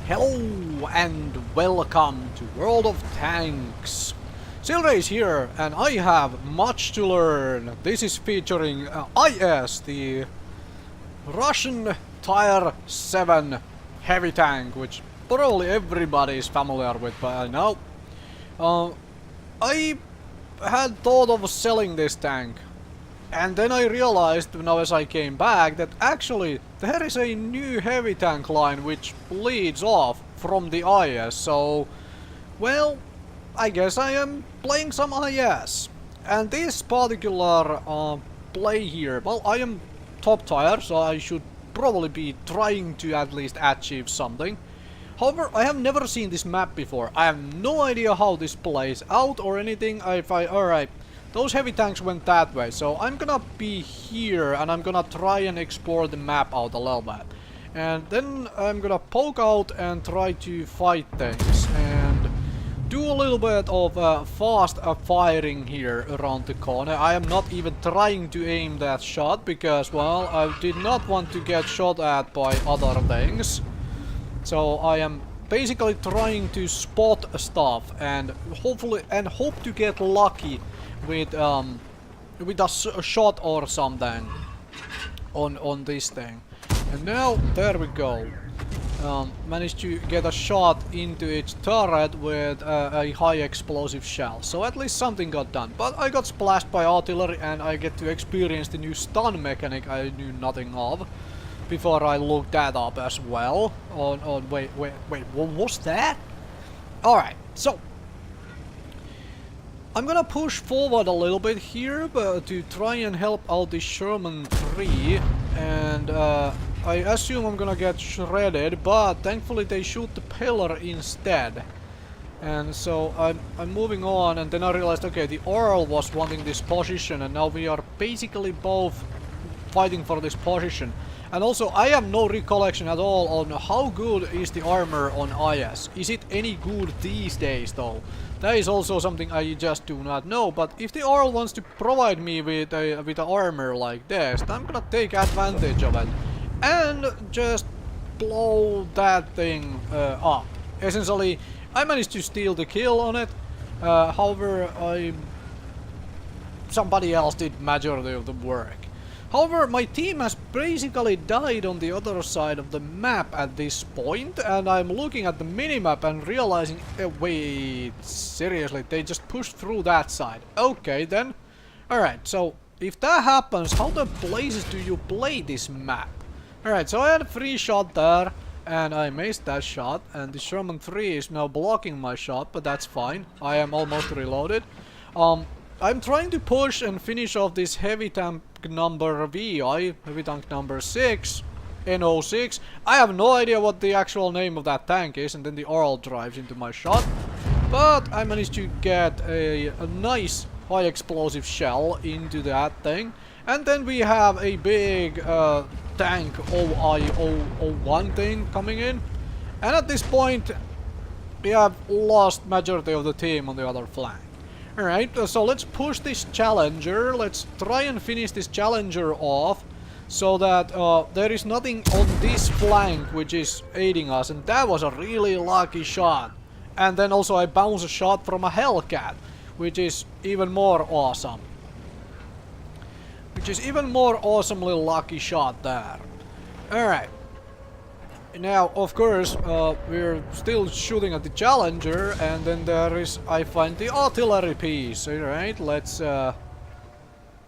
Hello and welcome to World of Tanks. Silrace here, and I have much to learn. This is featuring IS, the Russian Tier 7 heavy tank, which probably everybody is familiar with by now. I had thought of selling this tank, and then I realized now as I came back that actually there is a new heavy tank line which leads off from the IS, so well, I guess I am playing some IS. And this particular play here, well, I am top tier, so I should probably be trying to at least achieve something. However, I have never seen this map before. I have no idea how this plays out or anything. Alright, those heavy tanks went that way, so I'm gonna be here and I'm gonna try and explore the map out a little bit. And then I'm gonna poke out and try to fight things and do a little bit of fast firing here around the corner. I am not even trying to aim that shot because, well, I did not want to get shot at by other things. So I am basically trying to spot stuff and hopefully hope to get lucky with a shot or something on this thing. And now there we go. Managed to get a shot into its turret with a high explosive shell. So at least something got done. But I got splashed by artillery and I get to experience the new stun mechanic I knew nothing of before I looked that up as well. Wait, what was that? Alright, so I'm gonna push forward a little bit here but to try and help out the Sherman 3, and I assume I'm gonna get shredded, but thankfully they shoot the pillar instead. And so I'm moving on, and then I realized, okay, the Earl was wanting this position, and now we are basically both fighting for this position. And also, I have no recollection at all on how good is the armor on IS. Is it any good these days, though? That is also something I just do not know. But if the Earl wants to provide me with an armor like this, then I'm gonna take advantage of it and just blow that thing up. Essentially, I managed to steal the kill on it. However, somebody else did majority of the work. However, my team has basically died on the other side of the map at this point, and I'm looking at the minimap and realizing, wait, seriously, they just pushed through that side. Okay then. Alright, so if that happens, how the blazes do you play this map? Alright, so I had a free shot there, and I missed that shot, and the Sherman 3 is now blocking my shot, but that's fine. I am almost reloaded. I'm trying to push and finish off this heavy tank number VI, heavy tank number 6, NO6. I have no idea what the actual name of that tank is, and then the Earl drives into my shot. But I managed to get a nice high explosive shell into that thing. And then we have a big tank OI-001 thing coming in. And at this point, we have lost majority of the team on the other flank. Alright, so let's push this Challenger. Let's try and finish this Challenger off so that there is nothing on this flank which is aiding us. And that was a really lucky shot. And then also I bounced a shot from a Hellcat, which is even more awesome. Which is even more awesomely lucky shot there. Alright. Now, of course, we're still shooting at the Challenger, and then there is, I find the artillery piece. Alright, let's try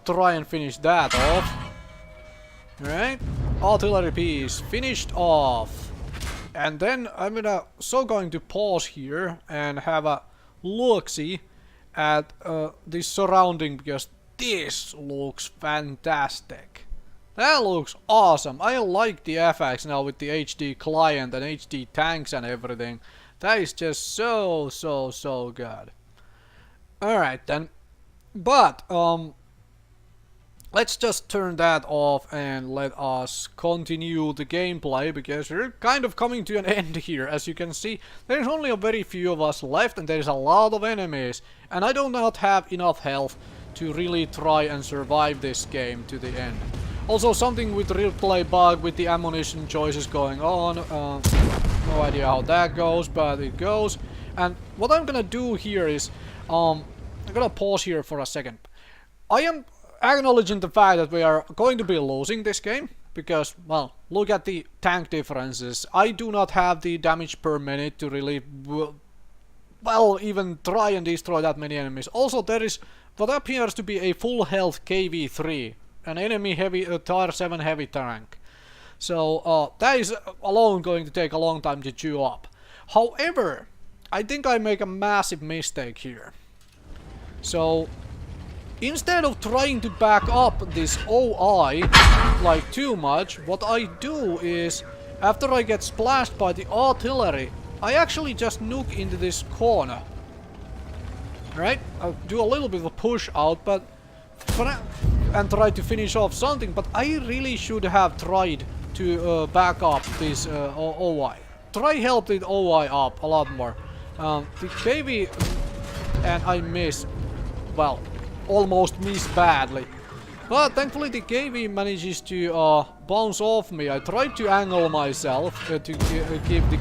and finish that off. Alright, artillery piece finished off. And then I'm going to pause here and have a look-see at this surrounding, because this looks fantastic. That looks awesome. I like the FX now with the HD client and HD tanks and everything. That is just so good. Alright then. But, let's just turn that off and let us continue the gameplay, because we're kind of coming to an end here. As you can see, there's only a very few of us left and there's a lot of enemies. And I do not have enough health to really try and survive this game to the end. Also, something with replay bug with the ammunition choices going on. No idea how that goes, but it goes. And what I'm gonna do here is, I'm gonna pause here for a second. I am acknowledging the fact that we are going to be losing this game, because, well, look at the tank differences. I do not have the damage per minute to really, well, even try and destroy that many enemies. Also, there is what appears to be a full health KV-3, an enemy heavy, tier 7 heavy tank. So that is alone going to take a long time to chew up. However, I think I make a massive mistake here. So instead of trying to back up this OI like too much, what I do is, after I get splashed by the artillery, I actually just nuke into this corner. Right? I'll do a little bit of a push out, but and try to finish off something, but I really should have tried to back up this OI. Try help the OI up a lot more. The KV, and I miss, well, almost miss badly. But thankfully the KV manages to bounce off me. I tried to angle myself to give the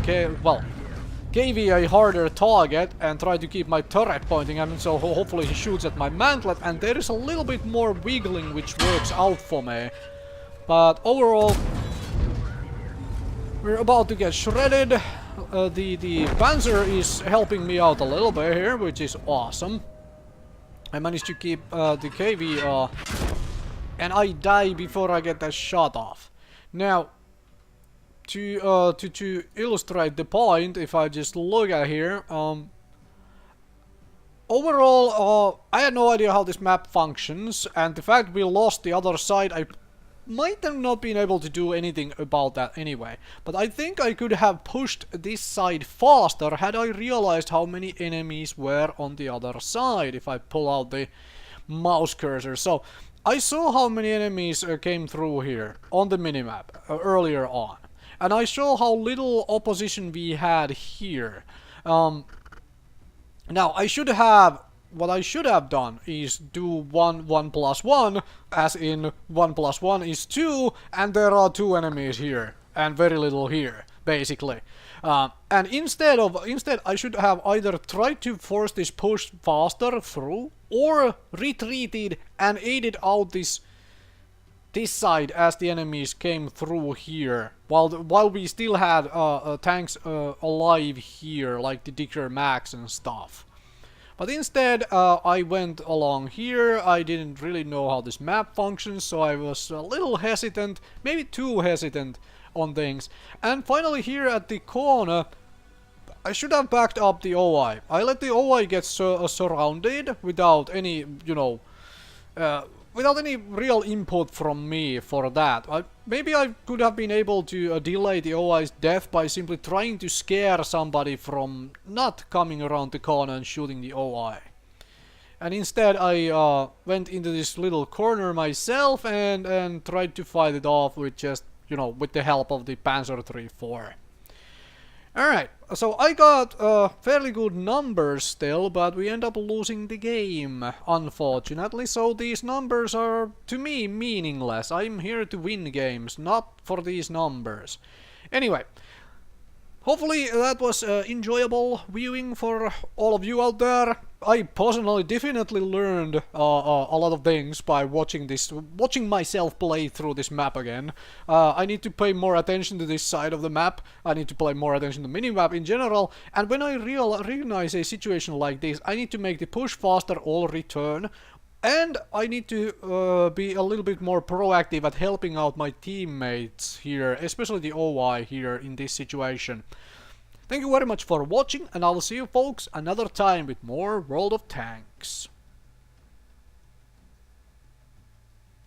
KV a harder target and try to keep my turret pointing, and so hopefully he shoots at my mantlet, and there is a little bit more wiggling which works out for me. But overall, we're about to get shredded. The Panzer is helping me out a little bit here, which is awesome. I managed to keep the KV, and I die before I get that shot off. Now, to illustrate the point, if I just look at here, overall, I had no idea how this map functions, and the fact we lost the other side, I might have not been able to do anything about that anyway. But I think I could have pushed this side faster had I realized how many enemies were on the other side, if I pull out the mouse cursor. So I saw how many enemies came through here on the minimap earlier on. And I saw how little opposition we had here. Now, what I should have done is do 1 + 1, as in 1 + 1 is 2, and there are 2 enemies here, and very little here, basically. And instead I should have either tried to force this push faster through, or retreated and aided out this side as the enemies came through here, while we still had tanks alive here, like the Dicker Max and stuff. But instead, I went along here. I didn't really know how this map functions, so I was a little hesitant, maybe too hesitant on things. And finally here at the corner, I should have backed up the OI. I let the OI get surrounded without any, without any real input from me for that. Maybe I could have been able to delay the OI's death by simply trying to scare somebody from not coming around the corner and shooting the OI. And instead I went into this little corner myself and tried to fight it off with just, with the help of the Panzer III-4. Alright, so I got fairly good numbers still, but we end up losing the game, unfortunately, so these numbers are, to me, meaningless. I'm here to win games, not for these numbers. Anyway, hopefully that was enjoyable viewing for all of you out there. I personally definitely learned a lot of things by watching myself play through this map again. I need to pay more attention to this side of the map. I need to pay more attention to the minimap in general. And when I recognize a situation like this, I need to make the push faster or return. And I need to be a little bit more proactive at helping out my teammates here, especially the OI here in this situation. Thank you very much for watching, and I will see you folks another time with more World of Tanks.